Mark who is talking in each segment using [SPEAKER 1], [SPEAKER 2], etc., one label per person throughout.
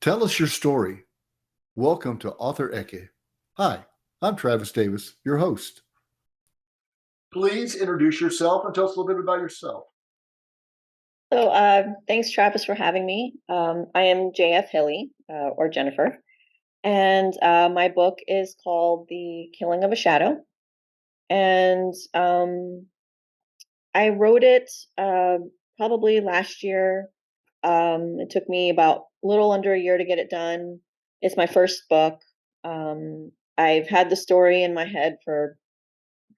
[SPEAKER 1] Tell us your story. Welcome to Author Eke. Hi, I'm Travis Davis, your host. Please introduce yourself and tell us a little bit about yourself.
[SPEAKER 2] Thanks, Travis, for having me. I am JF Hilley, or Jennifer, and my book is called The Killing of a Shadow. And I wrote it probably last year. It took me about a little under a year to get it done. It's my first book. I've had the story in my head for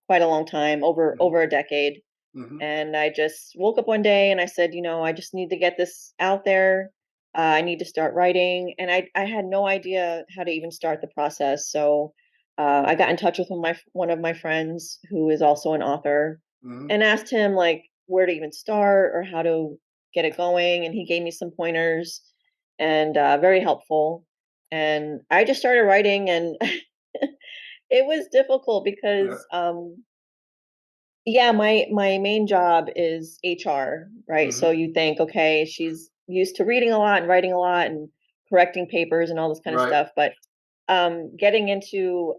[SPEAKER 2] quite a long time, over a decade.
[SPEAKER 1] Mm-hmm.
[SPEAKER 2] And I just woke up one day and I said, I just need to get this out there. I need to start writing. And I had no idea how to even start the process. So I got in touch with one of my friends who is also an author
[SPEAKER 1] Mm-hmm.
[SPEAKER 2] and asked him like where to even start or how to get it going. And he gave me some pointers and very helpful. And I just started writing and it was difficult
[SPEAKER 1] Yeah.
[SPEAKER 2] because yeah, my main job is HR, right? So
[SPEAKER 1] Mm-hmm.
[SPEAKER 2] you think, okay, she's used to reading a lot and writing a lot and correcting papers and all this kind of
[SPEAKER 1] Right.
[SPEAKER 2] stuff, but getting into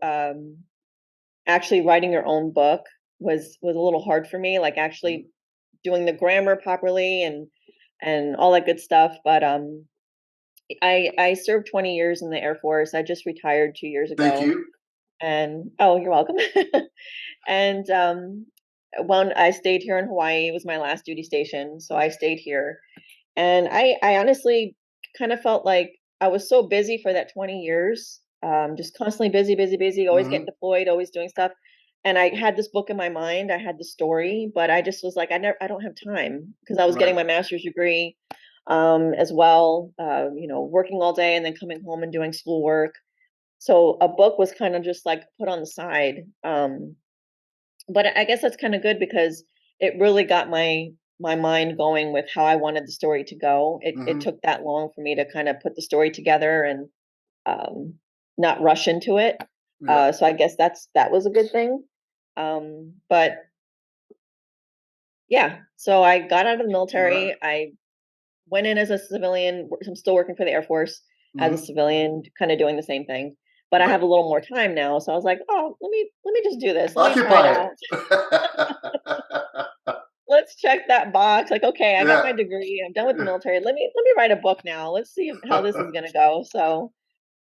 [SPEAKER 2] actually writing your own book was a little hard for me, like
[SPEAKER 1] Mm-hmm.
[SPEAKER 2] actually doing the grammar properly and all that good stuff. But I served 20 years in the Air Force. I just retired 2 years
[SPEAKER 1] Thank
[SPEAKER 2] ago,
[SPEAKER 1] you.
[SPEAKER 2] and oh, you're welcome. And when I stayed here in Hawaii, it was my last duty station, so I stayed here. And I honestly kind of felt like I was so busy for that 20 years, just constantly busy, busy, busy, always
[SPEAKER 1] Mm-hmm.
[SPEAKER 2] getting deployed, always doing stuff. And I had this book in my mind, I had the story, but I just was like, I don't have time because I was
[SPEAKER 1] Right.
[SPEAKER 2] getting my master's degree as well, working all day and then coming home and doing schoolwork. So a book was kind of just like put on the side. But I guess that's kind of good because it really got my mind going with how I wanted the story to go. It
[SPEAKER 1] Mm-hmm.
[SPEAKER 2] took that long for me to kind of put the story together and um, not rush into it.
[SPEAKER 1] Yeah.
[SPEAKER 2] So I guess that was a good thing. But yeah, so I got out of the
[SPEAKER 1] Right.
[SPEAKER 2] military. I went in as a civilian. I'm still working for the Air Force as a
[SPEAKER 1] Mm-hmm.
[SPEAKER 2] civilian, kind of doing the same thing. But I
[SPEAKER 1] Right.
[SPEAKER 2] have a little more time now, so I was like, oh, let me just do this. Let me try it
[SPEAKER 1] Occupy
[SPEAKER 2] out.
[SPEAKER 1] it.
[SPEAKER 2] Let's check that box. Like, okay, I got
[SPEAKER 1] Yeah.
[SPEAKER 2] my degree. I'm done with the military. Let me write a book now. Let's see how this is gonna go. So,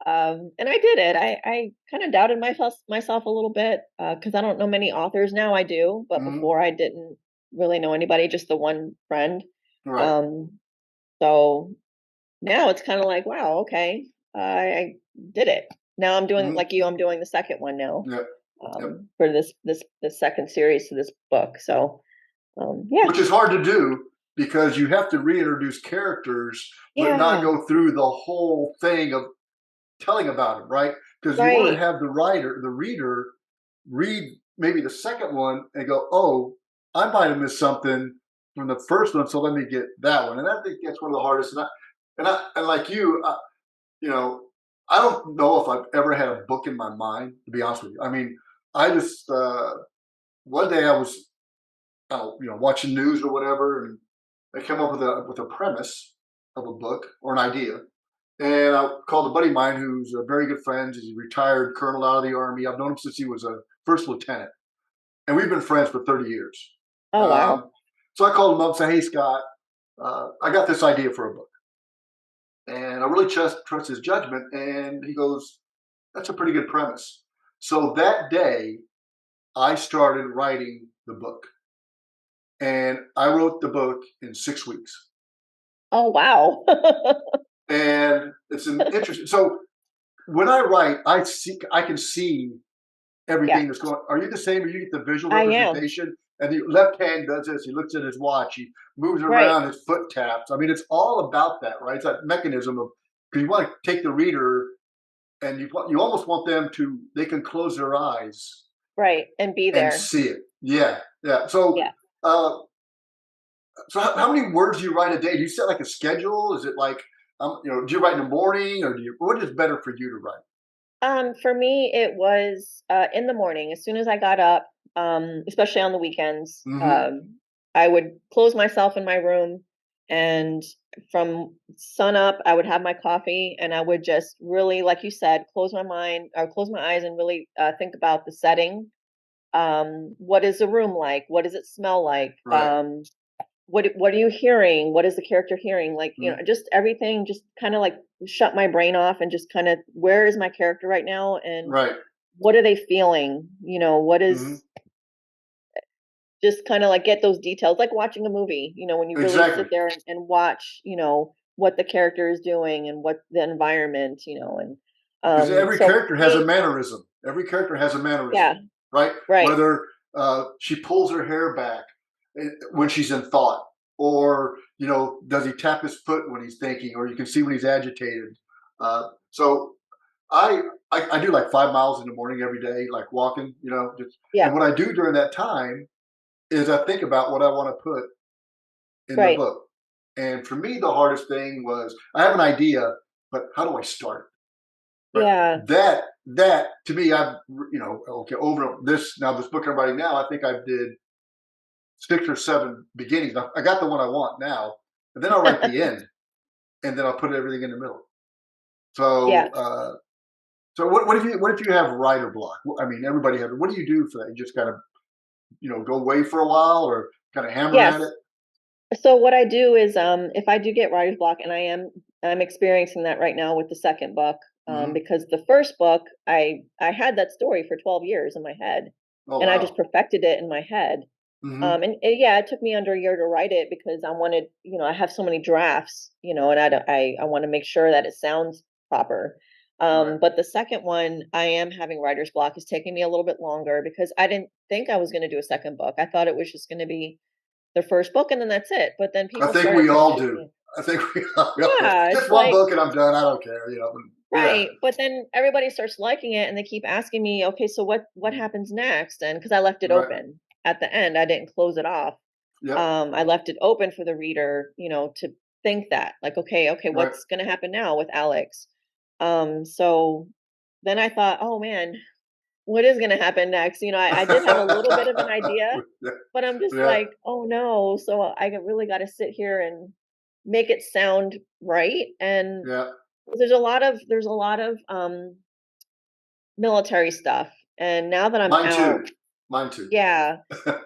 [SPEAKER 2] and I did it. I kind of doubted myself a little bit because I don't know many authors now. I do, but
[SPEAKER 1] Mm-hmm.
[SPEAKER 2] before I didn't really know anybody, just the one friend.
[SPEAKER 1] Right.
[SPEAKER 2] Um, so now it's kind of like, wow, okay, I did it. Now I'm doing
[SPEAKER 1] Mm-hmm.
[SPEAKER 2] like you. I'm doing the second one now
[SPEAKER 1] Yep. Yep.
[SPEAKER 2] for this second series to this book. So yeah,
[SPEAKER 1] Which is hard to do because you have to reintroduce characters, but not
[SPEAKER 2] yeah,
[SPEAKER 1] go through the whole thing of telling about them, right? Because you want to
[SPEAKER 2] right.
[SPEAKER 1] have the reader, read maybe the second one and go, "Oh, I might have missed something from the first one, so let me get that one." And I think that's one of the hardest. And like you, you know, I don't know if I've ever had a book in my mind. To be honest with you, I mean, I just one day I was watching news or whatever, and I came up with a premise of a book or an idea. And I called a buddy of mine who's a very good friend. He's a retired colonel out of the army. I've known him since he was a first lieutenant, and we've been friends for 30 years.
[SPEAKER 2] Oh wow.
[SPEAKER 1] So I called him up and said, "Hey, Scott, I got this idea for a book, and I really trust his judgment." And he goes, "That's a pretty good premise." So that day, I started writing the book, and I wrote the book in 6 weeks.
[SPEAKER 2] Oh wow.
[SPEAKER 1] And it's an interesting. So when I write, I can see
[SPEAKER 2] Yeah,
[SPEAKER 1] everything that's going. Are you the same? Or you get the visual
[SPEAKER 2] I am.
[SPEAKER 1] representation, and the left hand does this. He looks at his watch. He moves
[SPEAKER 2] Right,
[SPEAKER 1] around. His foot taps. I mean, it's all about that, right? It's that mechanism of because you want to take the reader, and you almost want them to. They can close their eyes
[SPEAKER 2] right, and be
[SPEAKER 1] and
[SPEAKER 2] there.
[SPEAKER 1] see it. Yeah, yeah. So,
[SPEAKER 2] Yeah.
[SPEAKER 1] uh, so how many words do you write a day? Do you set like a schedule? Is it like, do you write in the morning, or what is better for you to write?
[SPEAKER 2] For me, it was in the morning. As soon as I got up, especially on the weekends,
[SPEAKER 1] Mm-hmm.
[SPEAKER 2] I would close myself in my room And from sun up, I would have my coffee and I would just really, like you said, close my mind or close my eyes and really think about the setting. What is the room like? What does it smell like?
[SPEAKER 1] Right.
[SPEAKER 2] What are you hearing? What is the character hearing? Like,
[SPEAKER 1] Mhm.
[SPEAKER 2] just everything, just kind of like shut my brain off and just kind of, where is my character right now? And
[SPEAKER 1] Right.
[SPEAKER 2] what are they feeling? What
[SPEAKER 1] Hmm.
[SPEAKER 2] is, just kind of like get those details, like watching a movie, when you really
[SPEAKER 1] Exactly.
[SPEAKER 2] sit there and watch, what the character is doing and what the environment, and
[SPEAKER 1] Because every
[SPEAKER 2] so for
[SPEAKER 1] character has a
[SPEAKER 2] me,
[SPEAKER 1] mannerism. Every character has a mannerism,
[SPEAKER 2] yeah,
[SPEAKER 1] right?
[SPEAKER 2] right,
[SPEAKER 1] Whether she pulls her hair back when she's in thought, or does he tap his foot when he's thinking, or you can see when he's agitated. So I, I do like 5 miles in the morning every day, like walking, just and
[SPEAKER 2] yeah,
[SPEAKER 1] what I do during that time is I think about what I want to put in the
[SPEAKER 2] right,
[SPEAKER 1] book. And for me, the hardest thing was I have an idea, but how do I start? Right.
[SPEAKER 2] yeah,
[SPEAKER 1] That to me, I've okay over this book I'm writing now. I think I did 6 or 7 beginnings. I got the one I want now, and then I'll write the end, and then I'll put everything in the middle.
[SPEAKER 2] yeah,
[SPEAKER 1] So, so what if you have writer block? I mean, everybody has. What do you do for that? You just kind of go away for a while, or kind of hammer at
[SPEAKER 2] yes.
[SPEAKER 1] it.
[SPEAKER 2] So what I do is, if I do get writer's block, and I'm experiencing that right now with the second book,
[SPEAKER 1] Hmm.
[SPEAKER 2] because the first book, I had that story for 12 years in my head,
[SPEAKER 1] Oh
[SPEAKER 2] and I just
[SPEAKER 1] wow.
[SPEAKER 2] perfected it in my head.
[SPEAKER 1] Hmm.
[SPEAKER 2] Yeah, it took me under a year to write it because I wanted, I have so many drafts, and I want to make sure that it sounds proper.
[SPEAKER 1] Right.
[SPEAKER 2] But the second one, I am having writer's block. It's taking me a little bit longer because I didn't think I was going to do a second book. I thought it was just going to be the first book and then that's it. But then
[SPEAKER 1] I
[SPEAKER 2] people
[SPEAKER 1] think
[SPEAKER 2] started
[SPEAKER 1] we
[SPEAKER 2] coming
[SPEAKER 1] all
[SPEAKER 2] to
[SPEAKER 1] do.
[SPEAKER 2] me.
[SPEAKER 1] I think we all
[SPEAKER 2] Yeah,
[SPEAKER 1] just
[SPEAKER 2] it's
[SPEAKER 1] one
[SPEAKER 2] like,
[SPEAKER 1] book and I'm done. I don't care. Yeah.
[SPEAKER 2] right. But then everybody starts liking it and they keep asking me, okay, so what happens next? And because I left it
[SPEAKER 1] Right.
[SPEAKER 2] open at the end, I didn't close it off.
[SPEAKER 1] Yep.
[SPEAKER 2] I left it open for the reader, to think that, like, okay,
[SPEAKER 1] Right.
[SPEAKER 2] what's gonna happen now with Alex? So then I thought, oh man, what is gonna happen next? I did have a little bit of an idea, but I'm just
[SPEAKER 1] Yeah.
[SPEAKER 2] like, oh no. So really got to sit here and make it sound right. And
[SPEAKER 1] Yeah.
[SPEAKER 2] there's a lot of military stuff. And now that I'm
[SPEAKER 1] Mine
[SPEAKER 2] out,
[SPEAKER 1] too. Mine too.
[SPEAKER 2] yeah,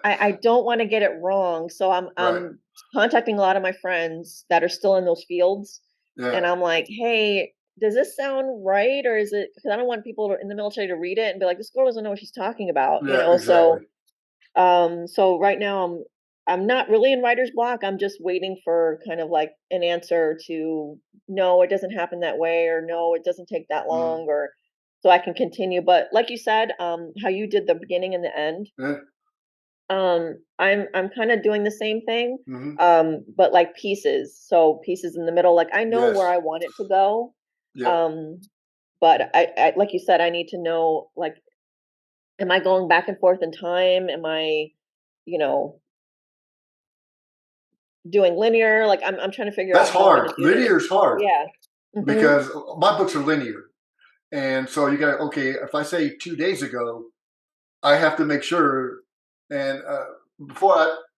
[SPEAKER 2] I don't want to get it wrong. So I'm
[SPEAKER 1] Right.
[SPEAKER 2] I'm contacting a lot of my friends that are still in those fields,
[SPEAKER 1] Yeah.
[SPEAKER 2] and I'm like, hey, does this sound right, or is it? Because I don't want people in the military to read it and be like, this girl doesn't know what she's talking about,
[SPEAKER 1] Yeah.
[SPEAKER 2] So
[SPEAKER 1] Exactly.
[SPEAKER 2] so right now I'm not really in writer's block. I'm just waiting for kind of like an answer to, no, it doesn't happen that way, or no, it doesn't take that
[SPEAKER 1] Mm.
[SPEAKER 2] long, or so I can continue. But like you said, how you did the beginning and the end,
[SPEAKER 1] Yeah.
[SPEAKER 2] I'm kind of doing the same thing,
[SPEAKER 1] Hmm.
[SPEAKER 2] but like pieces. So pieces in the middle. Like I know where
[SPEAKER 1] Yes.
[SPEAKER 2] I want it to go.
[SPEAKER 1] Yep.
[SPEAKER 2] Um, but I like you said, I need to know, like, am I going back and forth in time? Am I, you know, doing linear? Like I'm trying to figure
[SPEAKER 1] That's
[SPEAKER 2] out how I'm
[SPEAKER 1] hard.
[SPEAKER 2] gonna do
[SPEAKER 1] Linear
[SPEAKER 2] this.
[SPEAKER 1] is hard
[SPEAKER 2] Yeah. Mhm.
[SPEAKER 1] because my books are linear, and so you got okay. If I say 2 days ago, I have to make sure. And before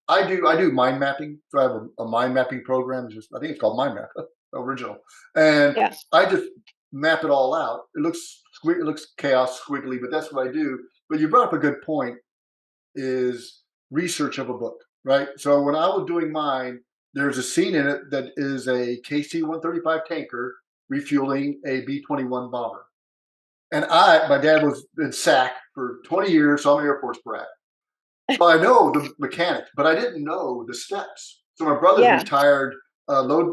[SPEAKER 1] I do mind mapping. So I have a mind mapping program. Just I think it's called Mind Map original, and
[SPEAKER 2] Yeah.
[SPEAKER 1] I just map it all out. It looks chaos squiggly, but that's what I do. But you brought up a good point. Is research of a book, right? So when I was doing mine, there's a scene in it that is a KC-135 tanker refueling a B-21 bomber. And my dad was in SAC for 20 years, so I'm an Air Force brat. So I know the mechanics, but I didn't know the steps. So my brother's
[SPEAKER 2] Yeah.
[SPEAKER 1] retired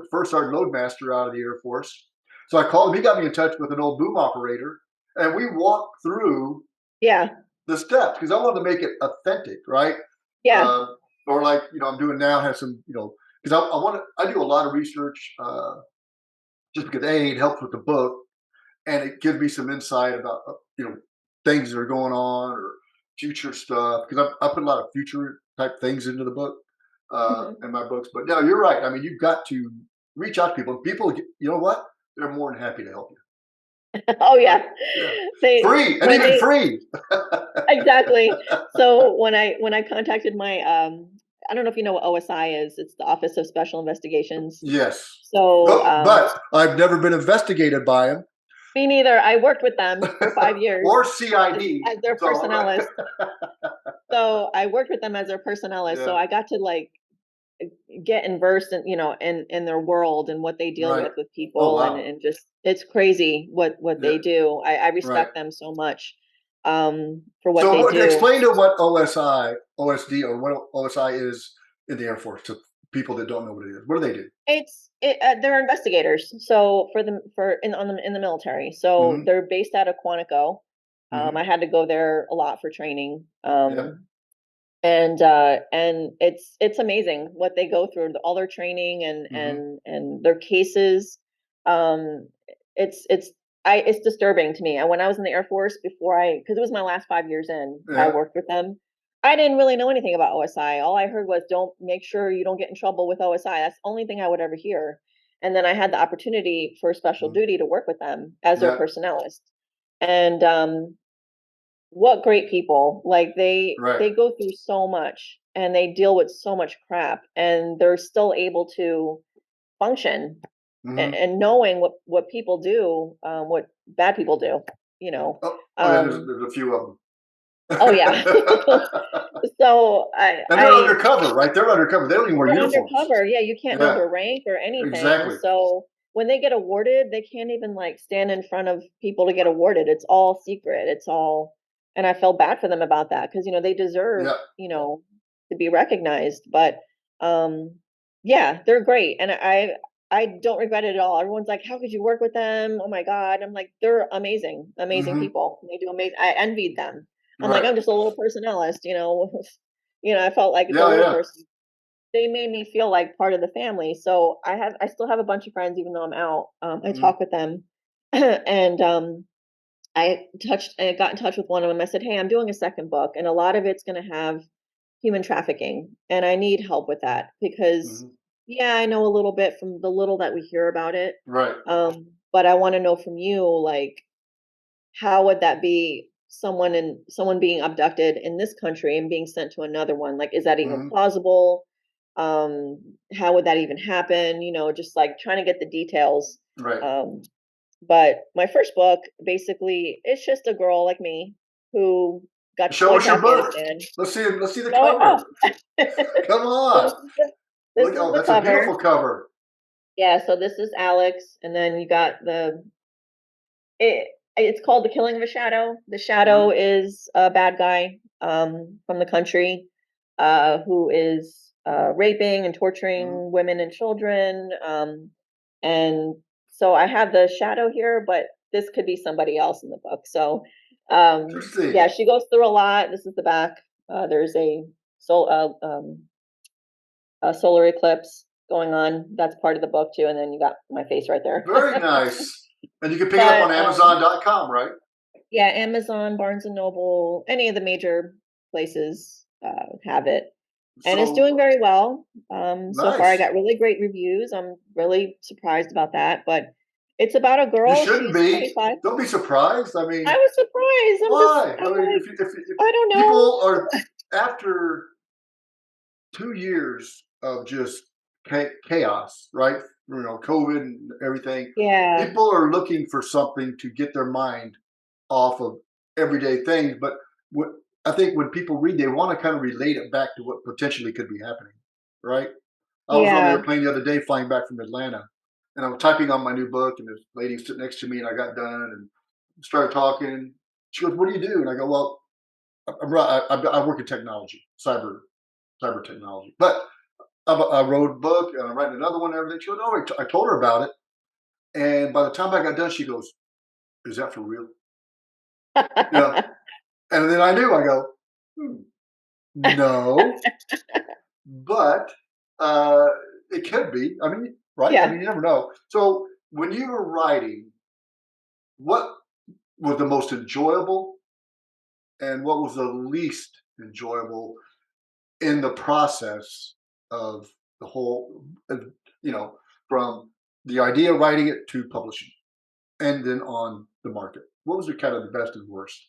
[SPEAKER 1] first sergeant loadmaster out of the Air Force. So I called him. He got me in touch with an old boom operator, and we walked through
[SPEAKER 2] Yeah.
[SPEAKER 1] the steps because I wanted to make it authentic, right?
[SPEAKER 2] Yeah.
[SPEAKER 1] Uh, or like I'm doing now, have some because I want to. I do a lot of research just because it helps with the book and it gives me some insight about things that are going on or future stuff because I put a lot of future type things into the book
[SPEAKER 2] Mhm.
[SPEAKER 1] in my books. But no, you're right. I mean, you've got to reach out to people. People, you know what? They're more than happy to help you.
[SPEAKER 2] Oh
[SPEAKER 1] Right?
[SPEAKER 2] yeah.
[SPEAKER 1] Yeah,
[SPEAKER 2] They
[SPEAKER 1] free and
[SPEAKER 2] when
[SPEAKER 1] even
[SPEAKER 2] they
[SPEAKER 1] free.
[SPEAKER 2] exactly. So when I contacted my I don't know if you know what OSI is. It's the Office of Special Investigations.
[SPEAKER 1] Yes.
[SPEAKER 2] So,
[SPEAKER 1] But I've never been investigated by him
[SPEAKER 2] me neither. I worked with them for 5 years
[SPEAKER 1] or
[SPEAKER 2] as,
[SPEAKER 1] CID.
[SPEAKER 2] as their
[SPEAKER 1] So,
[SPEAKER 2] personnelist. So I worked with them as their personnelist. So
[SPEAKER 1] yeah,
[SPEAKER 2] I got to like get versed in, in their world and what they deal
[SPEAKER 1] right.
[SPEAKER 2] with
[SPEAKER 1] Oh,
[SPEAKER 2] people,
[SPEAKER 1] wow.
[SPEAKER 2] and just it's crazy what
[SPEAKER 1] Yeah,
[SPEAKER 2] they do. I
[SPEAKER 1] right.
[SPEAKER 2] respect them so much for what
[SPEAKER 1] So,
[SPEAKER 2] they do.
[SPEAKER 1] explain to what OSI, OSD, or what OSI is in the Air Force to people that don't know what it is. What do they do?
[SPEAKER 2] They're investigators. So in the military. So
[SPEAKER 1] Hmm.
[SPEAKER 2] they're based out of Quantico. I
[SPEAKER 1] Hmm.
[SPEAKER 2] had to go there a lot for training.
[SPEAKER 1] Yeah.
[SPEAKER 2] And it's amazing what they go through, all their training and
[SPEAKER 1] Hmm.
[SPEAKER 2] their cases. Um, it's it's disturbing to me. And when I was in the Air Force before because it was my last 5 years in, I
[SPEAKER 1] Yeah.
[SPEAKER 2] worked with them. I didn't really know anything about OSI. All I heard was don't make sure you don't get in trouble with OSI. That's the only thing I would ever hear. And then I had the opportunity for special
[SPEAKER 1] Mhm.
[SPEAKER 2] duty to work with them as their
[SPEAKER 1] Yeah.
[SPEAKER 2] personnelist. And what great people. Like
[SPEAKER 1] Right.
[SPEAKER 2] they go through so much and they deal with so much crap, and they're still able to function,
[SPEAKER 1] Hmm.
[SPEAKER 2] and knowing what people do, what bad people do, you know.
[SPEAKER 1] Oh, yeah.
[SPEAKER 2] Um
[SPEAKER 1] There's a few of
[SPEAKER 2] oh yeah.
[SPEAKER 1] them.
[SPEAKER 2] So
[SPEAKER 1] And they're undercover, right? They're undercover. They don't even wear
[SPEAKER 2] they're
[SPEAKER 1] uniforms.
[SPEAKER 2] undercover. Yeah, you can't know
[SPEAKER 1] Yeah.
[SPEAKER 2] their rank or anything.
[SPEAKER 1] Exactly.
[SPEAKER 2] So when they get awarded, they can't even like stand in front of people to get awarded. It's all secret. It's all, and I felt bad for them about that because they deserve,
[SPEAKER 1] Yeah.
[SPEAKER 2] to be recognized. But um yeah, they're great. And I don't regret it at all. Everyone's like, how could you work with them? Oh my God. I'm like, they're amazing, amazing
[SPEAKER 1] Hmm.
[SPEAKER 2] people. They do amazing. I envied them. I'm like,
[SPEAKER 1] Right.
[SPEAKER 2] I'm just a little personalist, I felt like the
[SPEAKER 1] Yeah.
[SPEAKER 2] little
[SPEAKER 1] Yeah.
[SPEAKER 2] person. They made me feel like part of the family. So I still have a bunch of friends even though I'm out. I
[SPEAKER 1] Hmm.
[SPEAKER 2] talk with them, and I got in touch with one of them. I said, "Hey, I'm doing a second book, and a lot of it's going to have human trafficking, and I need help with that because,
[SPEAKER 1] Hmm.
[SPEAKER 2] yeah, I know a little bit from the little that we hear about it,
[SPEAKER 1] Right.
[SPEAKER 2] but I want to know from you, like, how would that be someone being abducted in this country and being sent to another one? Like, is that even
[SPEAKER 1] Hmm.
[SPEAKER 2] plausible? How would that even happen? Just like trying to get the details.
[SPEAKER 1] Right.
[SPEAKER 2] Um, but my first book, basically, it's just a girl like me who got
[SPEAKER 1] Show
[SPEAKER 2] deployed
[SPEAKER 1] us
[SPEAKER 2] to
[SPEAKER 1] your book.
[SPEAKER 2] Afghanistan.
[SPEAKER 1] Let's see. Let's see the
[SPEAKER 2] So,
[SPEAKER 1] cover. Come
[SPEAKER 2] so
[SPEAKER 1] on.
[SPEAKER 2] this
[SPEAKER 1] Look.
[SPEAKER 2] is
[SPEAKER 1] Oh,
[SPEAKER 2] the
[SPEAKER 1] that's a
[SPEAKER 2] cover.
[SPEAKER 1] beautiful cover.
[SPEAKER 2] Yeah, so this is Alex, and then you got it, it's called The Killing of a Shadow. The shadow
[SPEAKER 1] Hmm.
[SPEAKER 2] is a bad guy from the country who is raping and
[SPEAKER 1] Hmm.
[SPEAKER 2] torturing women and children. And so I have the shadow here, but this could be somebody else in the book. So yeah,
[SPEAKER 1] Interesting.
[SPEAKER 2] she goes through a lot. This is the back. There's sol- uh, um, a solar eclipse going on. That's part of the book too. And then you got my face right there.
[SPEAKER 1] Very nice. And you can pick it up
[SPEAKER 2] But
[SPEAKER 1] on Amazon.com, right?
[SPEAKER 2] yeah, Amazon, Barnes and Noble, any of the major places have it, and it's
[SPEAKER 1] So
[SPEAKER 2] doing very well. So far, I
[SPEAKER 1] nice.
[SPEAKER 2] got really great reviews. I'm really surprised about that. But it's about a
[SPEAKER 1] You
[SPEAKER 2] girl.
[SPEAKER 1] shouldn't
[SPEAKER 2] She's
[SPEAKER 1] be.
[SPEAKER 2] 25.
[SPEAKER 1] Don't be surprised. I
[SPEAKER 2] I
[SPEAKER 1] mean,
[SPEAKER 2] was surprised.
[SPEAKER 1] why? I
[SPEAKER 2] I'm
[SPEAKER 1] mean,
[SPEAKER 2] like,
[SPEAKER 1] if
[SPEAKER 2] I don't know.
[SPEAKER 1] people are after 2 years of just chaos, right? COVID and everything.
[SPEAKER 2] Yeah,
[SPEAKER 1] People are looking for something to get their mind off of everyday things. But what I think when people read, they want to kind of relate it back to what potentially could be happening, right? I was on the
[SPEAKER 2] yeah.
[SPEAKER 1] airplane the other day flying back from Atlanta, and I was typing on my new book, and this lady stood next to me, and I got done and started talking. She goes, "What do you do?" And I go, "Well, I work in technology, cyber technology, but I wrote a book and I'm writing another one and everything." She goes, "Oh," I told her about it, and by the time I got done, she goes, "Is that for real?" You know, and then I knew. I go, hmm, "No, but uh, it could be. I mean, right? I
[SPEAKER 2] Yeah.
[SPEAKER 1] mean, you never know." So when you were writing, what was the most enjoyable and what was the least enjoyable in the process of the whole, you know, from the idea of writing it to publishing and then on the market? What was the kind of the best and worst?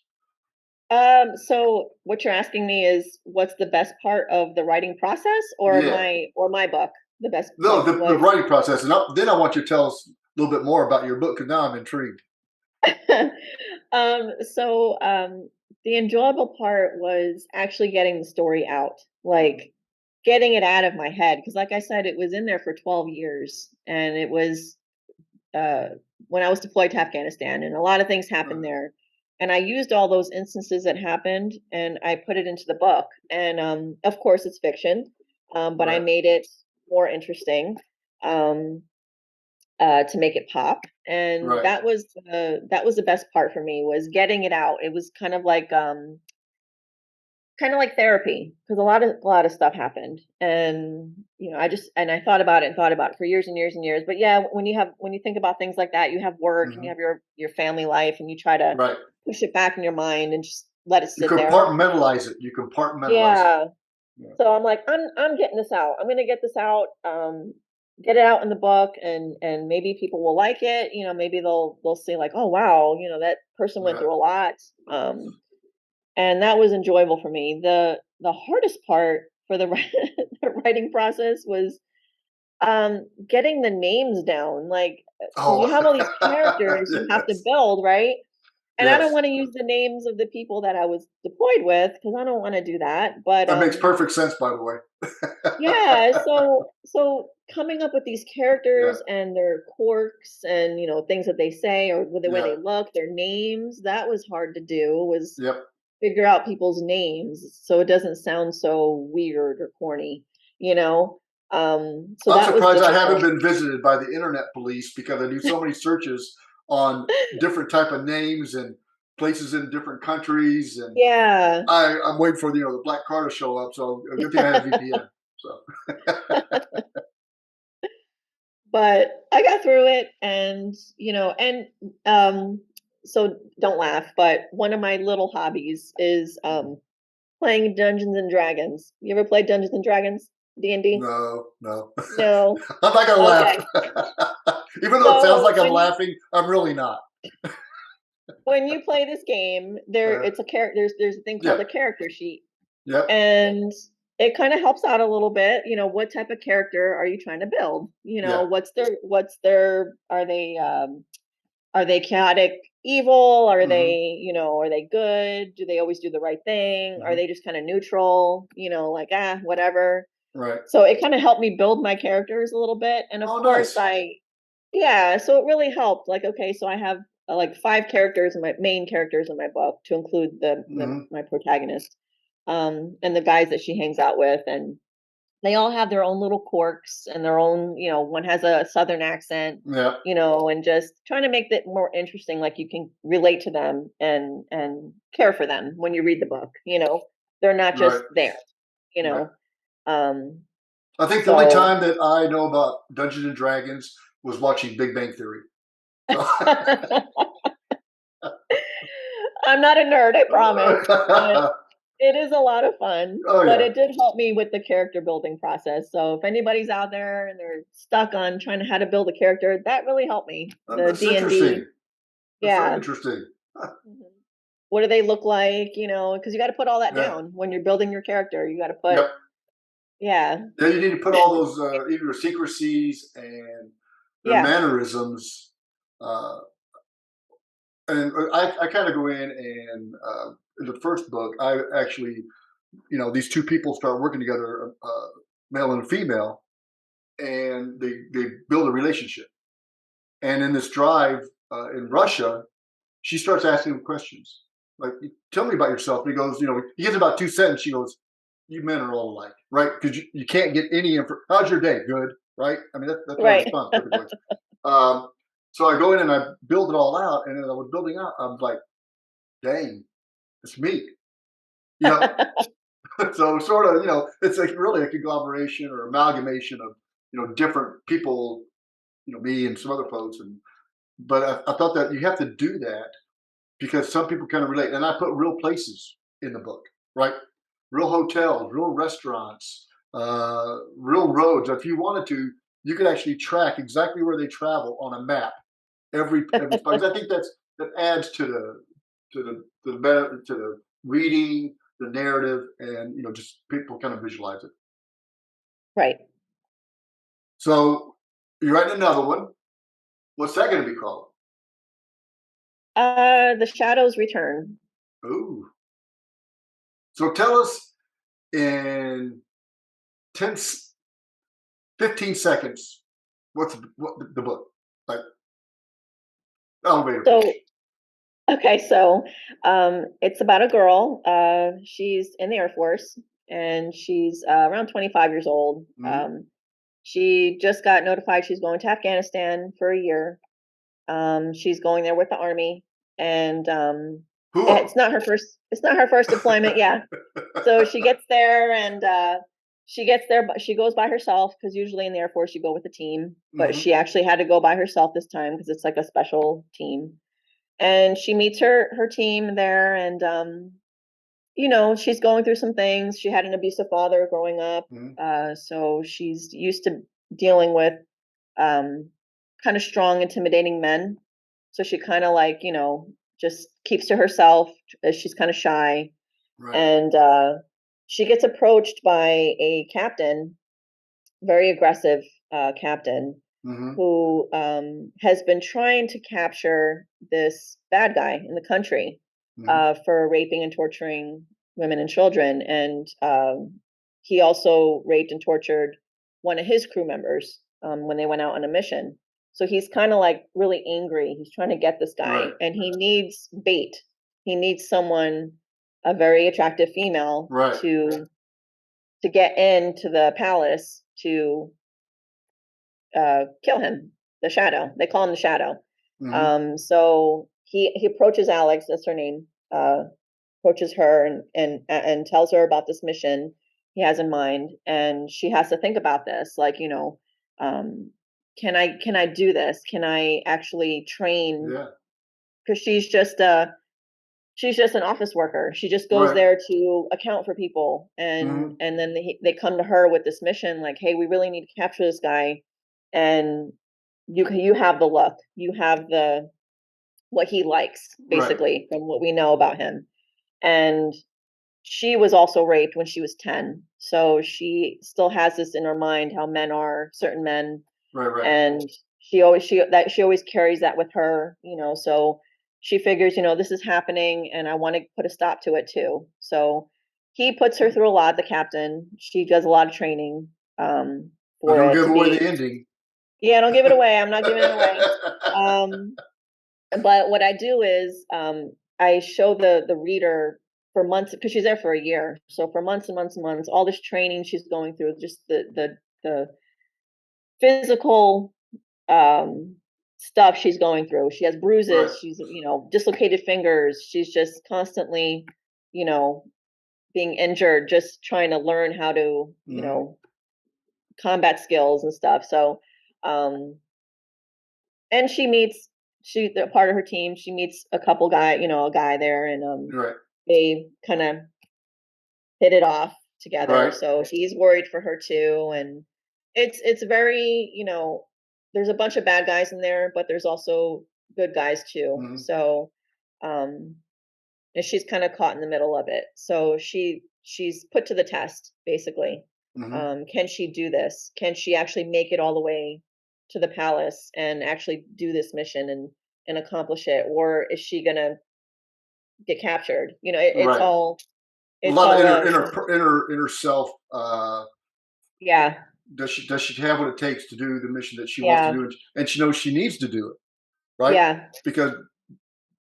[SPEAKER 2] So what you're asking me is what's the best part of the writing process
[SPEAKER 1] Yeah.
[SPEAKER 2] or my book? The best,
[SPEAKER 1] No,
[SPEAKER 2] like
[SPEAKER 1] the
[SPEAKER 2] what?
[SPEAKER 1] writing process, and then I want you to tell us a little bit more about your book because now I'm intrigued.
[SPEAKER 2] So the enjoyable part was actually getting the story out, like getting it out of my head. Because, like I said, it was in there for 12 years, and it was uh, when I was deployed to Afghanistan, and a lot of things happened
[SPEAKER 1] Right.
[SPEAKER 2] there. And I used all those instances that happened, and I put it into the book. And of course, it's fiction, but I
[SPEAKER 1] Right.
[SPEAKER 2] made it more interesting. Um, to make it pop, and
[SPEAKER 1] Right.
[SPEAKER 2] that was the best part for me was getting it out. It was kind of like therapy because a lot of stuff happened, and I thought about it and thought about it for years and years and years. But yeah, when you think about things like that, you have work and you
[SPEAKER 1] Hmm.
[SPEAKER 2] have your family life, and you try to
[SPEAKER 1] Right.
[SPEAKER 2] push it back in your mind and just let it
[SPEAKER 1] You
[SPEAKER 2] sit there.
[SPEAKER 1] compartmentalize it. You compartmentalize it.
[SPEAKER 2] Yeah,
[SPEAKER 1] Yeah.
[SPEAKER 2] so I'm like, I'm getting this out. I'm gonna get this out, get it out in the book, and maybe people will like it. Maybe they'll say like, oh wow, that person went
[SPEAKER 1] Yeah.
[SPEAKER 2] through a lot. And that was enjoyable for me. The hardest part for the the writing process was getting the names down, like because you
[SPEAKER 1] Oh.
[SPEAKER 2] have all these characters you have to
[SPEAKER 1] Yes.
[SPEAKER 2] build, right? And I don't
[SPEAKER 1] Yes.
[SPEAKER 2] want to use the names of the people that I was deployed with because I don't want to do that. But
[SPEAKER 1] That makes perfect sense, by the way.
[SPEAKER 2] yeah, so coming up with these
[SPEAKER 1] Yeah.
[SPEAKER 2] characters and their quirks and things that they say or the way
[SPEAKER 1] Yeah.
[SPEAKER 2] they look, their names, that was hard to do, was
[SPEAKER 1] Yep.
[SPEAKER 2] figure out people's names so it doesn't sound so weird or corny, you know? So
[SPEAKER 1] I'm
[SPEAKER 2] that was
[SPEAKER 1] surprised I haven't
[SPEAKER 2] difficult.
[SPEAKER 1] been visited by the internet police because I do so many searches on different type of names and places in different countries, and
[SPEAKER 2] Yeah.
[SPEAKER 1] I'm waiting for the black car to show up. So a good thing I have VPN. So
[SPEAKER 2] But I got through it, and um so don't laugh, but one of my little hobbies is playing Dungeons and Dragons. You ever played Dungeons and Dragons? D&D?
[SPEAKER 1] no, no,
[SPEAKER 2] No.
[SPEAKER 1] I'm not gonna laugh.
[SPEAKER 2] Okay.
[SPEAKER 1] Even though it sounds
[SPEAKER 2] So
[SPEAKER 1] like I'm laughing, I'm really not.
[SPEAKER 2] when you play this game,
[SPEAKER 1] Uh,
[SPEAKER 2] it's a character there's a thing called
[SPEAKER 1] yeah,
[SPEAKER 2] a character sheet.
[SPEAKER 1] yep,
[SPEAKER 2] And it kind of helps out a little bit, what type of character are you trying to build?
[SPEAKER 1] yeah,
[SPEAKER 2] Are they chaotic evil?
[SPEAKER 1] hmm,
[SPEAKER 2] Are they good? Do they always do the right thing? Are
[SPEAKER 1] hmm,
[SPEAKER 2] they just kind of neutral? Like, whatever.
[SPEAKER 1] right.
[SPEAKER 2] So it kind of helped me build my characters a little bit. And of
[SPEAKER 1] Oh,
[SPEAKER 2] course,
[SPEAKER 1] nice.
[SPEAKER 2] yeah, so it really helped. Like, okay, so I have like five characters in my main characters in my book to include
[SPEAKER 1] Hmm.
[SPEAKER 2] my protagonist, and the guys that she hangs out with, and they all have their own little quirks and their own, one has a southern accent,
[SPEAKER 1] Yeah,
[SPEAKER 2] and just trying to make it more interesting, like you can relate to them and care for them when you read the book. They're not
[SPEAKER 1] right,
[SPEAKER 2] just there, you
[SPEAKER 1] right.
[SPEAKER 2] know. Um,
[SPEAKER 1] I think the only
[SPEAKER 2] so
[SPEAKER 1] time that I know about Dungeons and Dragons was watching Big Bang Theory. So,
[SPEAKER 2] I'm not a nerd, I promise, but it is a lot of fun,
[SPEAKER 1] oh
[SPEAKER 2] but
[SPEAKER 1] yeah,
[SPEAKER 2] it did help me with the character building process. So if anybody's out there and they're stuck on trying to how to build a character, that really helped me. The
[SPEAKER 1] that's
[SPEAKER 2] D&D,
[SPEAKER 1] interesting. That's very
[SPEAKER 2] yeah.
[SPEAKER 1] interesting.
[SPEAKER 2] Mhm. What do they look like? Because you got to put all that
[SPEAKER 1] Yeah.
[SPEAKER 2] down when you're building your character. You got to put,
[SPEAKER 1] Yep.
[SPEAKER 2] yeah,
[SPEAKER 1] Yeah, you need to put all those idiosyncrasies and their
[SPEAKER 2] yeah,
[SPEAKER 1] mannerisms. Uh, and I kind of go in and in the first book, I actually, these two people start working together, male and female, and they build a relationship. And in this drive in Russia, she starts asking him questions like, "Tell me about yourself." And he goes, he gets about two sentences. She goes, "You men are all alike, right? Because you can't get any info. How's your day? Good, right? I mean, that's my
[SPEAKER 2] right.
[SPEAKER 1] response typically." Um, so I go in and I build it all out, and as I was building out, I was like, "Dang, it's me," you know. So sort of, it's like really a conglomeration or amalgamation of different people, me and some other folks, and but I thought that you have to do that because some people kind of relate. And I put real places in the book, right? Real hotels, real restaurants, real roads. If you wanted to, you could actually track exactly where they travel on a map every spot. 'Cause I think that adds to the to the reading the narrative, and just people kind of visualize it.
[SPEAKER 2] Right.
[SPEAKER 1] So you're writing another one. What's that going to be called?
[SPEAKER 2] The Shadows Return.
[SPEAKER 1] Ooh. So tell us in 10, 15 seconds, what the book, like, elevator
[SPEAKER 2] So,
[SPEAKER 1] pitch.
[SPEAKER 2] okay, so it's about a girl. She's in the Air Force and she's around 25 years old.
[SPEAKER 1] Mm-hmm.
[SPEAKER 2] She just got notified she's going to Afghanistan for a year. She's going there with the army, and
[SPEAKER 1] Cool.
[SPEAKER 2] it's not her first. It's not her first deployment. Yeah. So she gets there, and she gets there, but she goes by herself because usually in the Air Force you go with a team. But
[SPEAKER 1] Mm-hmm.
[SPEAKER 2] she actually had to go by herself this time because it's like a special team. And she meets her team there, and she's going through some things. She had an abusive father growing up,
[SPEAKER 1] Mm-hmm.
[SPEAKER 2] so she's used to dealing with um, kind of strong, intimidating men. So she kind of like, just keeps to herself. She's kind of shy.
[SPEAKER 1] Right.
[SPEAKER 2] And she gets approached by a captain, very aggressive captain,
[SPEAKER 1] Mm-hmm.
[SPEAKER 2] who has been trying to capture this bad guy in the country
[SPEAKER 1] Mm-hmm.
[SPEAKER 2] for raping and torturing women and children. And he also raped and tortured one of his crew members when they went out on a mission. So he's kind of like really angry. He's trying to get this guy,
[SPEAKER 1] Right.
[SPEAKER 2] and he needs bait. He needs someone, a very attractive female,
[SPEAKER 1] Right.
[SPEAKER 2] to get into the palace to kill him, the Shadow. They call him the Shadow.
[SPEAKER 1] Mm-hmm.
[SPEAKER 2] So he approaches Alex, that's her name, approaches her and tells her about this mission he has in mind, and she has to think about this, like, um, can I do this? Can I actually train?
[SPEAKER 1] Yeah.
[SPEAKER 2] Because she's just an office worker. She just goes
[SPEAKER 1] Right.
[SPEAKER 2] there to account for people, and
[SPEAKER 1] Mm-hmm.
[SPEAKER 2] and then they come to her with this mission, like, hey, we really need to capture this guy, and you have the look, you have the what he likes,
[SPEAKER 1] Right.
[SPEAKER 2] basically, from what we know about him. And she was also raped when she was 10, so she still has this in her mind how men are, certain men,
[SPEAKER 1] Right. Right.
[SPEAKER 2] and she always carries that with her, so she figures, this is happening and I want to put a stop to it too. So he puts her through a lot, the captain. She does a lot of training
[SPEAKER 1] But
[SPEAKER 2] for
[SPEAKER 1] don't
[SPEAKER 2] it
[SPEAKER 1] give
[SPEAKER 2] to
[SPEAKER 1] away
[SPEAKER 2] be.
[SPEAKER 1] the ending.
[SPEAKER 2] Yeah, don't give it away. I'm not giving it away. um but what I do is I show the reader for months, because she's there for a year, so for months and months and months, all this training she's going through, just the physical stuff she's going through. She has
[SPEAKER 1] Right.
[SPEAKER 2] bruises, she's, dislocated fingers. She's just constantly, you know, being injured, just trying to learn how to,
[SPEAKER 1] Mm-hmm.
[SPEAKER 2] combat skills and stuff. So, um, and she's a part of her team. She meets a couple guy, a guy there, and
[SPEAKER 1] Right.
[SPEAKER 2] they kind of hit it off together.
[SPEAKER 1] Right.
[SPEAKER 2] So he's worried for her too, and it's very, there's a bunch of bad guys in there, but there's also good guys too.
[SPEAKER 1] Mm-hmm.
[SPEAKER 2] So um and she's kind of caught in the middle of it. So she's put to the test, basically.
[SPEAKER 1] Mm-hmm.
[SPEAKER 2] Can she do this? Can she actually make it all the way to the palace and actually do this mission and accomplish it, or is she gonna get captured? It's
[SPEAKER 1] Right.
[SPEAKER 2] all
[SPEAKER 1] A
[SPEAKER 2] it's
[SPEAKER 1] lot of
[SPEAKER 2] all
[SPEAKER 1] inner self.
[SPEAKER 2] yeah,
[SPEAKER 1] Does she have what it takes to do the mission that she wants to
[SPEAKER 2] yeah,
[SPEAKER 1] do, and she knows she needs to do it, right?
[SPEAKER 2] yeah,
[SPEAKER 1] Because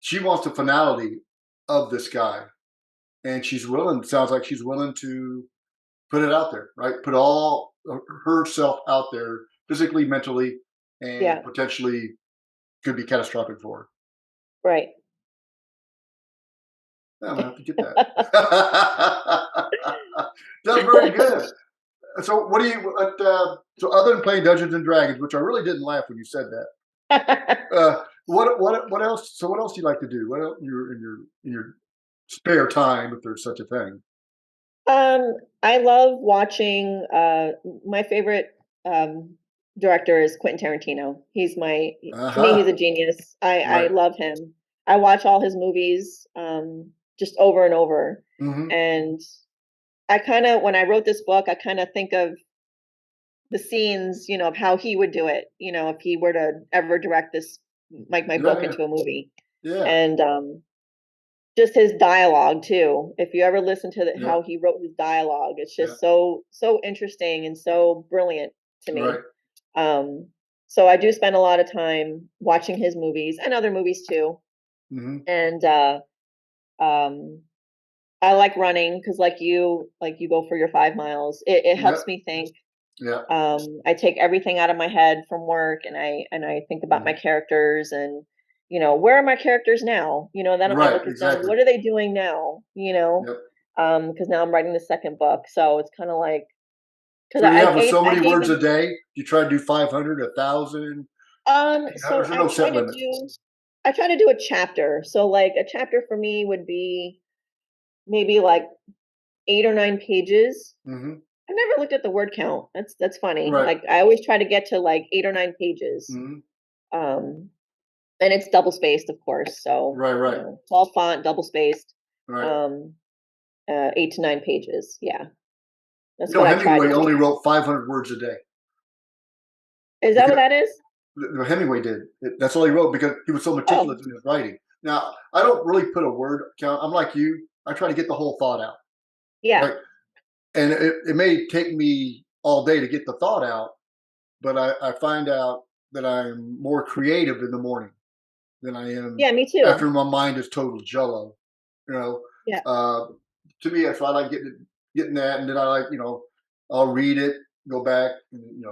[SPEAKER 1] she wants the finality of this guy, and she's willing. Sounds like she's willing to put it out there, right? Put all herself out there, physically, mentally, and
[SPEAKER 2] yeah,
[SPEAKER 1] potentially could be catastrophic for her.
[SPEAKER 2] right.
[SPEAKER 1] Yeah, I'm gonna have to get that. That's very good. So, what do you? So, other than playing Dungeons and Dragons, which I really didn't laugh when you said that. What else? So, what else do you like to do? What else in your spare time, if there's such a thing?
[SPEAKER 2] Um, I love watching. My favorite director is Quentin Tarantino. To me, he's
[SPEAKER 1] Uh-huh.
[SPEAKER 2] a genius. I
[SPEAKER 1] Right.
[SPEAKER 2] love him. I watch all his movies. just over and over.
[SPEAKER 1] Hmm.
[SPEAKER 2] And when I wrote this book, I kind of think of the scenes, of how he would do it, if he were to ever direct this, like my
[SPEAKER 1] Yeah,
[SPEAKER 2] book
[SPEAKER 1] yeah,
[SPEAKER 2] into a movie.
[SPEAKER 1] yeah,
[SPEAKER 2] And just his dialogue too. If you ever listen to
[SPEAKER 1] yeah,
[SPEAKER 2] how he wrote his dialogue, it's
[SPEAKER 1] yeah.
[SPEAKER 2] just so interesting and so brilliant to
[SPEAKER 1] Right.
[SPEAKER 2] me. Um, so I do spend a lot of time watching his movies and other movies too.
[SPEAKER 1] Hmm.
[SPEAKER 2] And um, I like running because, like you go for your 5 miles. It
[SPEAKER 1] Yep.
[SPEAKER 2] helps me think.
[SPEAKER 1] Yeah.
[SPEAKER 2] I take everything out of my head from work, and I think about my
[SPEAKER 1] Hmm.
[SPEAKER 2] characters, and where are my characters now? Then I
[SPEAKER 1] Right.
[SPEAKER 2] look at them.
[SPEAKER 1] Exactly.
[SPEAKER 2] What are they doing now?
[SPEAKER 1] Yep.
[SPEAKER 2] Because now I'm writing the second book, so it's kind of like because
[SPEAKER 1] So you have so
[SPEAKER 2] I
[SPEAKER 1] many
[SPEAKER 2] gave
[SPEAKER 1] words a
[SPEAKER 2] him.
[SPEAKER 1] day. You try to do 500, 1,000.
[SPEAKER 2] So
[SPEAKER 1] There's no set limit.
[SPEAKER 2] I try to do a chapter. So like a chapter for me would be maybe like 8 or 9 pages.
[SPEAKER 1] Hmm.
[SPEAKER 2] I never looked at the word count. That's funny.
[SPEAKER 1] Right.
[SPEAKER 2] Like I always try to get to like 8 or 9 pages.
[SPEAKER 1] Hmm.
[SPEAKER 2] Um, and it's double spaced, of course. So
[SPEAKER 1] Right. Right.
[SPEAKER 2] tall font, double spaced.
[SPEAKER 1] Right.
[SPEAKER 2] Um, 8 to 9 pages. Yeah,
[SPEAKER 1] You
[SPEAKER 2] that's
[SPEAKER 1] know,
[SPEAKER 2] what I try to
[SPEAKER 1] Hemingway only
[SPEAKER 2] do.
[SPEAKER 1] wrote 500 words a day
[SPEAKER 2] Is that what
[SPEAKER 1] because
[SPEAKER 2] that is?
[SPEAKER 1] Hemingway did. That's all he wrote because he was so
[SPEAKER 2] Oh,
[SPEAKER 1] meticulous in his writing. Now, I don't really put a word count. I'm like you. I try to get the whole thought out.
[SPEAKER 2] yeah,
[SPEAKER 1] Right. And it may take me all day to get the thought out, but I find out that I'm more creative in the morning than I am
[SPEAKER 2] yeah. Me
[SPEAKER 1] after
[SPEAKER 2] too.
[SPEAKER 1] my mind is total jello. You know,
[SPEAKER 2] Yeah,
[SPEAKER 1] uh, to me, that's why I like getting that, and then I like I'll read it, go back, and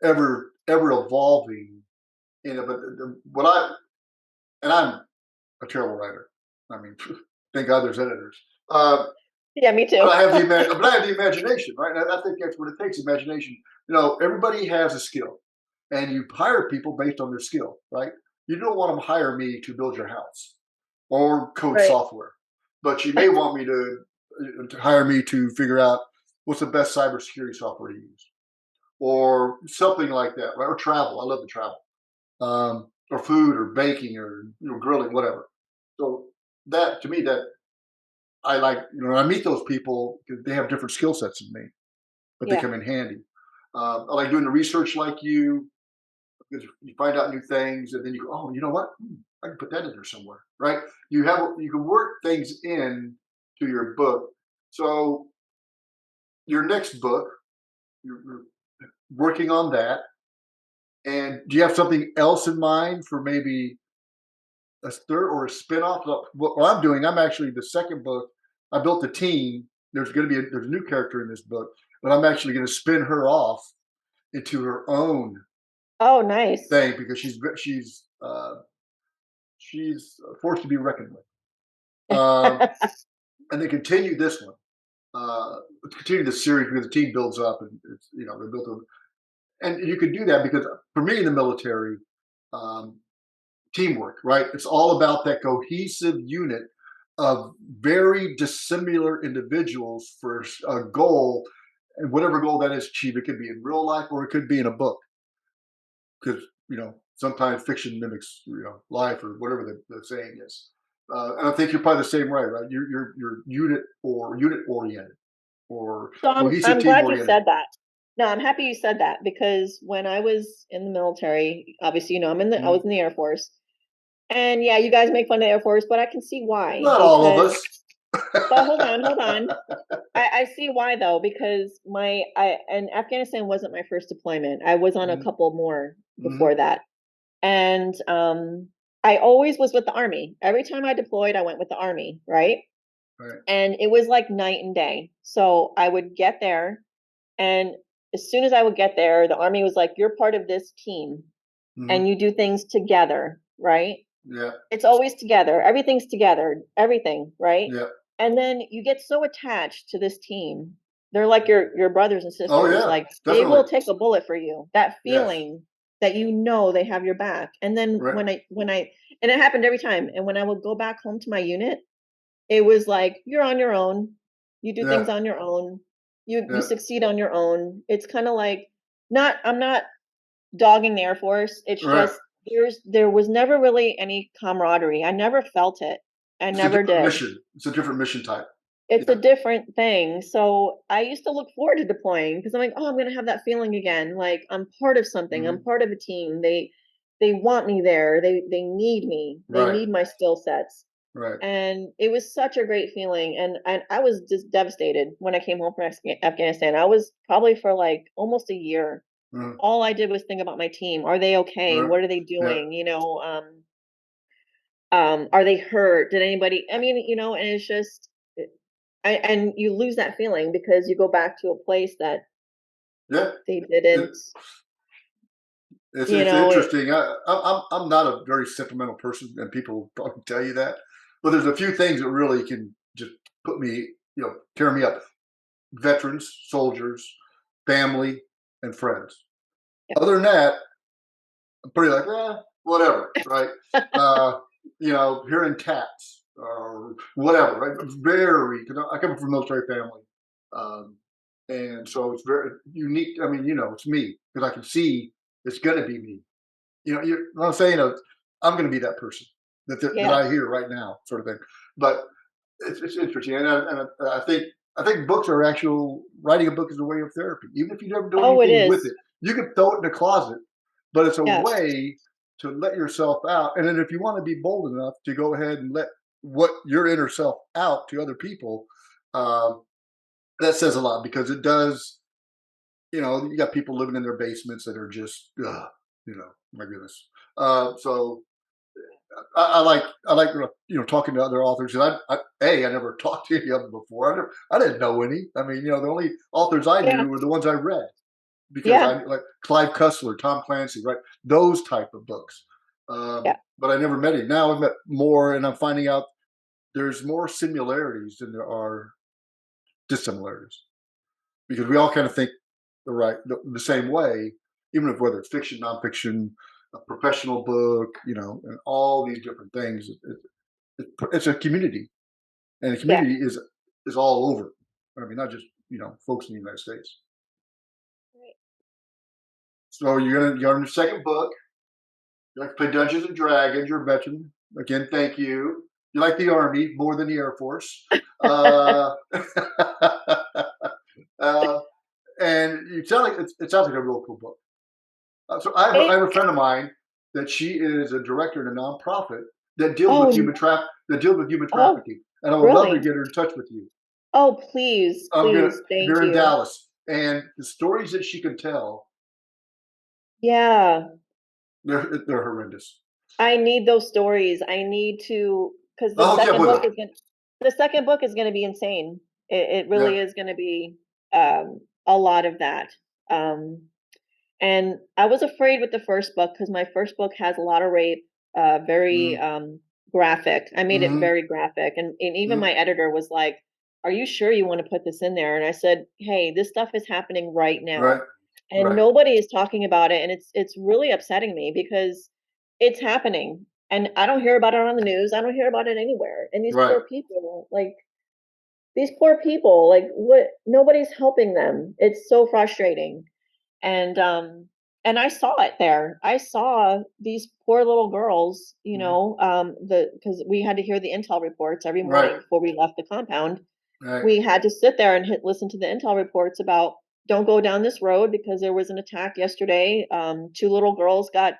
[SPEAKER 1] ever evolving in it. But what and I'm a terrible writer. I mean, thank God there's editors.
[SPEAKER 2] yeah. Me too.
[SPEAKER 1] But I have the imagination, right? And I think that's what it takes, imagination. Everybody has a skill, and you hire people based on their skill, right? You don't want to hire me to build your house or code
[SPEAKER 2] Right.
[SPEAKER 1] software, but you may want me to hire me to figure out what's the best cybersecurity software to use, or something like that, right? Or travel. I love to travel, or food, or baking, or grilling, whatever. So that to me, that I like, when I meet those people, they have different skill sets than me, but they
[SPEAKER 2] Yeah,
[SPEAKER 1] come in handy. I like doing the research like you, because you find out new things, and then you go, oh, you know what? I can put that in there somewhere, right? You can work things in to your book. So your next book, you're working on that, and do you have something else in mind for maybe a third or a spinoff? What I'm doing, I'm actually the second book. I built a team. There's a new character in this book, but I'm actually going to spin her off into her own
[SPEAKER 2] oh, nice.
[SPEAKER 1] thing because she's a force to be reckoned with. And they continue this one, continue the series because the team builds up, and they built a, and you can do that because for me in the military, um, teamwork, right? It's all about that cohesive unit of very dissimilar individuals for a goal, and whatever goal that is achieved, it could be in real life or it could be in a book, because sometimes fiction mimics life, or whatever the saying is. And I think you're probably the same way, right? You're unit oriented or
[SPEAKER 2] So
[SPEAKER 1] cohesive
[SPEAKER 2] I'm
[SPEAKER 1] team
[SPEAKER 2] glad you
[SPEAKER 1] oriented.
[SPEAKER 2] said that. No, I'm happy you said that because when I was in the military, obviously, I
[SPEAKER 1] Mhm.
[SPEAKER 2] was in the Air Force. And yeah, you guys make fun of the Air Force, but I can see why.
[SPEAKER 1] Not all of
[SPEAKER 2] Because,
[SPEAKER 1] us.
[SPEAKER 2] but hold on. I see why though, because and Afghanistan wasn't my first deployment. I was on a
[SPEAKER 1] Mhm.
[SPEAKER 2] couple more
[SPEAKER 1] Mhm.
[SPEAKER 2] before that. And I always was with the Army. Every time I deployed, I went with the Army, right?
[SPEAKER 1] Right.
[SPEAKER 2] And it was like night and day. So I would get there, and as soon as I would get there, the Army was like, "You're part of this team, and
[SPEAKER 1] Mhm.
[SPEAKER 2] you do things together, right?"
[SPEAKER 1] Yeah.
[SPEAKER 2] It's always together. Everything's together. Everything, right?
[SPEAKER 1] Yeah.
[SPEAKER 2] And then you get so attached to this team. They're like your brothers and
[SPEAKER 1] Oh
[SPEAKER 2] sisters.
[SPEAKER 1] yeah.
[SPEAKER 2] Like they
[SPEAKER 1] Definitely.
[SPEAKER 2] will take a bullet for you. That
[SPEAKER 1] Yes.
[SPEAKER 2] feeling that they have your back. And then
[SPEAKER 1] Right.
[SPEAKER 2] when I and it happened every time. And when I would go back home to my unit, it was like you're on your own. You do things
[SPEAKER 1] Yeah.
[SPEAKER 2] on your own. You
[SPEAKER 1] Yeah.
[SPEAKER 2] succeed on your own. It's kind of like not I'm not dogging the Air Force. It's
[SPEAKER 1] Right.
[SPEAKER 2] just there was never really any camaraderie. I never felt it. I
[SPEAKER 1] It's a
[SPEAKER 2] never
[SPEAKER 1] different
[SPEAKER 2] did.
[SPEAKER 1] mission. It's a different mission type.
[SPEAKER 2] It's a
[SPEAKER 1] Yeah.
[SPEAKER 2] different thing. So I used to look forward to deploying because I'm like, oh, I'm gonna have that feeling again. Like I'm part of something. I'm
[SPEAKER 1] Hmm.
[SPEAKER 2] part of a team. They want me there. They need me. They
[SPEAKER 1] Right.
[SPEAKER 2] need my skill sets.
[SPEAKER 1] Right.
[SPEAKER 2] And it was such a great feeling. And I was just devastated when I came home from Afghanistan. I was probably for like almost a year.
[SPEAKER 1] Mhm.
[SPEAKER 2] All I did was think about my team. Are they okay?
[SPEAKER 1] Right.
[SPEAKER 2] What are they
[SPEAKER 1] Yeah.
[SPEAKER 2] doing? Are they hurt? Did anybody, I mean, and it's just, and you lose that feeling because you go back to a place that
[SPEAKER 1] Yeah.
[SPEAKER 2] they
[SPEAKER 1] It,
[SPEAKER 2] didn't, you
[SPEAKER 1] it's
[SPEAKER 2] know, it,
[SPEAKER 1] interesting. I'm not a very sentimental person, and people probably tell you that. But there's a few things that really can just put me, tear me up. Veterans, soldiers, family, and friends.
[SPEAKER 2] yeah.
[SPEAKER 1] Other than that, I'm pretty like, whatever, right? Uh, hearing cats or whatever, right? Very, I come from a military family. Um, and so it's very unique. I mean, it's me because I can see it's going to be me. I'm saying, I'm going to be that person that
[SPEAKER 2] Yeah.
[SPEAKER 1] I hear right now, sort of thing. But it's interesting, and I think books are actual. Writing a book is a way of therapy, even if you never do
[SPEAKER 2] Oh, it
[SPEAKER 1] anything with
[SPEAKER 2] is.
[SPEAKER 1] it. You can throw it in the closet, but it's a
[SPEAKER 2] Yeah.
[SPEAKER 1] way to let yourself out. And then if you want to be bold enough to go ahead and let what your inner self out to other people, um, that says a lot because it does. You got people living in their basements that are just, my goodness. So I like talking to other authors, and I never talked to any of them before. I didn't know any. I mean, the only authors I
[SPEAKER 2] Yeah.
[SPEAKER 1] knew were the ones I read because
[SPEAKER 2] Yeah.
[SPEAKER 1] I like Clive Cussler, Tom Clancy, right? Those type of books.
[SPEAKER 2] Yeah.
[SPEAKER 1] But I never met him. Now I've met more, and I'm finding out there's more similarities than there are dissimilarities because we all kind of think the same way, even if whether it's fiction, nonfiction, a professional book, and all these different things. It's a community, and the
[SPEAKER 2] Yeah.
[SPEAKER 1] community is all over. I mean, not just folks in the United States.
[SPEAKER 2] Right.
[SPEAKER 1] So you're on your second book. You like to play Dungeons and Dragons. You're a veteran. Again, thank you. You like the Army more than the Air Force. Uh, uh, and it sounds like a real cool book. So I
[SPEAKER 2] It,
[SPEAKER 1] have a friend of mine that she is a director in a nonprofit that deals with
[SPEAKER 2] oh,
[SPEAKER 1] human
[SPEAKER 2] oh,
[SPEAKER 1] trafficking, and I would love to
[SPEAKER 2] really?
[SPEAKER 1] get her in touch with you.
[SPEAKER 2] Oh, please,
[SPEAKER 1] I'm gonna
[SPEAKER 2] please. Thank
[SPEAKER 1] Here in
[SPEAKER 2] you.
[SPEAKER 1] Dallas, and the stories that she can tell,
[SPEAKER 2] Yeah.
[SPEAKER 1] they're horrendous.
[SPEAKER 2] I need those stories. I need to, because
[SPEAKER 1] I'll hook you up with her.
[SPEAKER 2] the second book is gonna be insane. It
[SPEAKER 1] Yeah.
[SPEAKER 2] really is gonna be a lot of that. Um, and I was afraid with the first book because my first book has a lot of rape, very
[SPEAKER 1] Mm-hmm.
[SPEAKER 2] graphic. I made it
[SPEAKER 1] Mm-hmm.
[SPEAKER 2] very graphic, and even
[SPEAKER 1] Mm-hmm.
[SPEAKER 2] my editor was like, "Are you sure you want to put this in there?" And I said, "Hey, this stuff is happening right
[SPEAKER 1] Right.
[SPEAKER 2] now, and
[SPEAKER 1] Right.
[SPEAKER 2] nobody is talking about it, and it's really upsetting me because it's happening, and I don't hear about it on the news. I don't hear about it anywhere. And
[SPEAKER 1] Right.
[SPEAKER 2] these poor people, like what? Nobody's helping them. It's so frustrating." And and I saw it there. I saw these poor little girls,
[SPEAKER 1] Mm-hmm.
[SPEAKER 2] the because we had to hear the intel reports every
[SPEAKER 1] Right.
[SPEAKER 2] morning before we left the compound.
[SPEAKER 1] Right.
[SPEAKER 2] We had to sit there and listen to the intel reports about don't go down this road because there was an attack yesterday. Two little girls got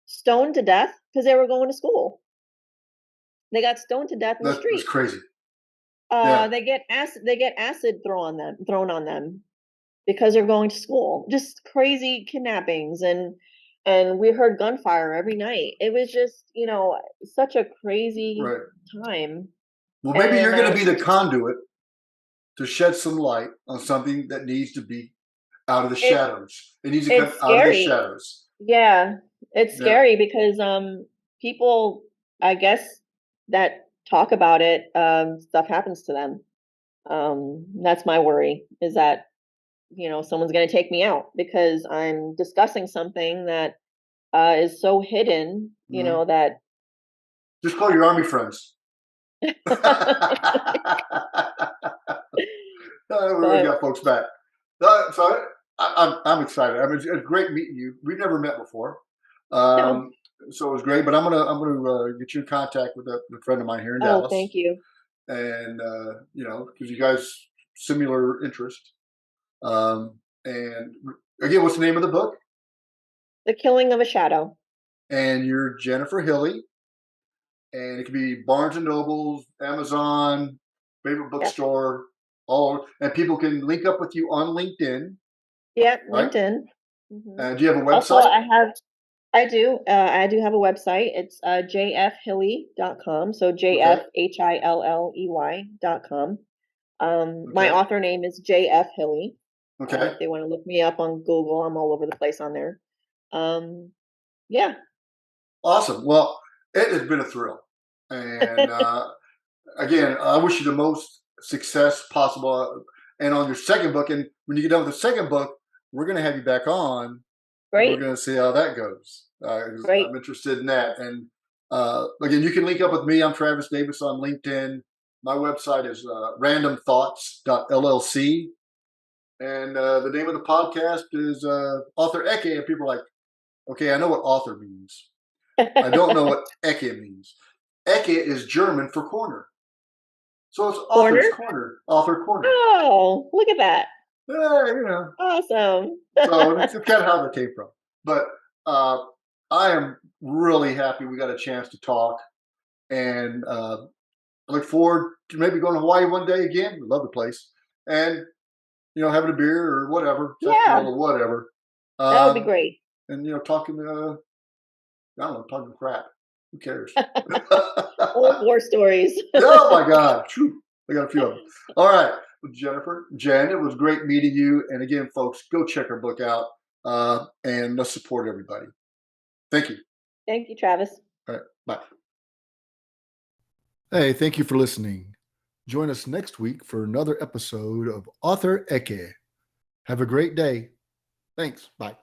[SPEAKER 2] stoned to death because they were going to school. They got stoned to death in the
[SPEAKER 1] That's
[SPEAKER 2] street.
[SPEAKER 1] crazy. Yeah.
[SPEAKER 2] They get acid thrown on them because they're going to school. Just crazy kidnappings, and we heard gunfire every night. It was just, such a crazy
[SPEAKER 1] Right.
[SPEAKER 2] time.
[SPEAKER 1] Well, maybe you're
[SPEAKER 2] And
[SPEAKER 1] going to be the conduit to shed some light on something that needs to be out of the
[SPEAKER 2] it's
[SPEAKER 1] shadows. It needs to come
[SPEAKER 2] it's
[SPEAKER 1] out of the
[SPEAKER 2] scary.
[SPEAKER 1] shadows.
[SPEAKER 2] Yeah, it's
[SPEAKER 1] Yeah.
[SPEAKER 2] scary because people, I guess, that talk about it, stuff happens to them. That's my worry is that, someone's going to take me out because I'm discussing something that is so hidden,
[SPEAKER 1] Mhm.
[SPEAKER 2] that
[SPEAKER 1] Just call your army friends. We always
[SPEAKER 2] but
[SPEAKER 1] got folks back. So I'm excited. I mean, it's great meeting you. We've never met before.
[SPEAKER 2] no,
[SPEAKER 1] Um, So it was great. But I'm gonna get you in contact with a friend of mine here in
[SPEAKER 2] Oh,
[SPEAKER 1] Dallas,
[SPEAKER 2] thank you.
[SPEAKER 1] and because you guys similar interest. And again, what's the name of the book?
[SPEAKER 2] The Killing of a Shadow.
[SPEAKER 1] And you're Jennifer Hilley, and it could be Barnes and Nobles, Amazon, favorite
[SPEAKER 2] Yep.
[SPEAKER 1] bookstore, all, and people can link up with you on LinkedIn,
[SPEAKER 2] Yep,
[SPEAKER 1] right?
[SPEAKER 2] LinkedIn. Mhm.
[SPEAKER 1] Do you have a
[SPEAKER 2] Also,
[SPEAKER 1] website?
[SPEAKER 2] I do have a website. It's jfhilley.com. So
[SPEAKER 1] Okay,
[SPEAKER 2] jfhilley.com. My
[SPEAKER 1] okay,
[SPEAKER 2] author name is JF Hilley.
[SPEAKER 1] okay.
[SPEAKER 2] If they want to look me up on Google, I'm all over the place on there. Um, yeah.
[SPEAKER 1] Awesome. Well, it has been a thrill, and again, I wish you the most success possible. And on your second book, and when you get done with the second book, we're going to have you back on, and we're
[SPEAKER 2] Great.
[SPEAKER 1] going to see how that goes. 'Cause I'm
[SPEAKER 2] Great.
[SPEAKER 1] interested in that. And again, you can link up with me. I'm Travis Davis on LinkedIn. My website is randomthoughts.llc. And the name of the podcast is Author Eke. And people are like, okay, I know what author means. I don't know what Ecke means. Ecke is German for corner. So it's
[SPEAKER 2] Corner?
[SPEAKER 1] author's corner, author corner.
[SPEAKER 2] Oh, look at that.
[SPEAKER 1] Yeah, you know.
[SPEAKER 2] Awesome.
[SPEAKER 1] So it's kind of how that came from. But uh, I am really happy we got a chance to talk, and I look forward to maybe going to Hawaii one day again. We love the place, and having a beer or whatever,
[SPEAKER 2] Yeah,
[SPEAKER 1] festival or whatever,
[SPEAKER 2] that would be
[SPEAKER 1] um,
[SPEAKER 2] great.
[SPEAKER 1] and talking. I don't know, talking crap. Who cares?
[SPEAKER 2] Old war stories.
[SPEAKER 1] Oh my God. Phew. I got a few of them. All right. Jennifer, Jen, it was great meeting you. And again, folks, go check her book out, and let's support everybody. Thank you.
[SPEAKER 2] Thank you, Travis.
[SPEAKER 1] All right. Bye. Hey, thank you for listening. Join us next week for another episode of Author Eke. Have a great day. Thanks. Bye.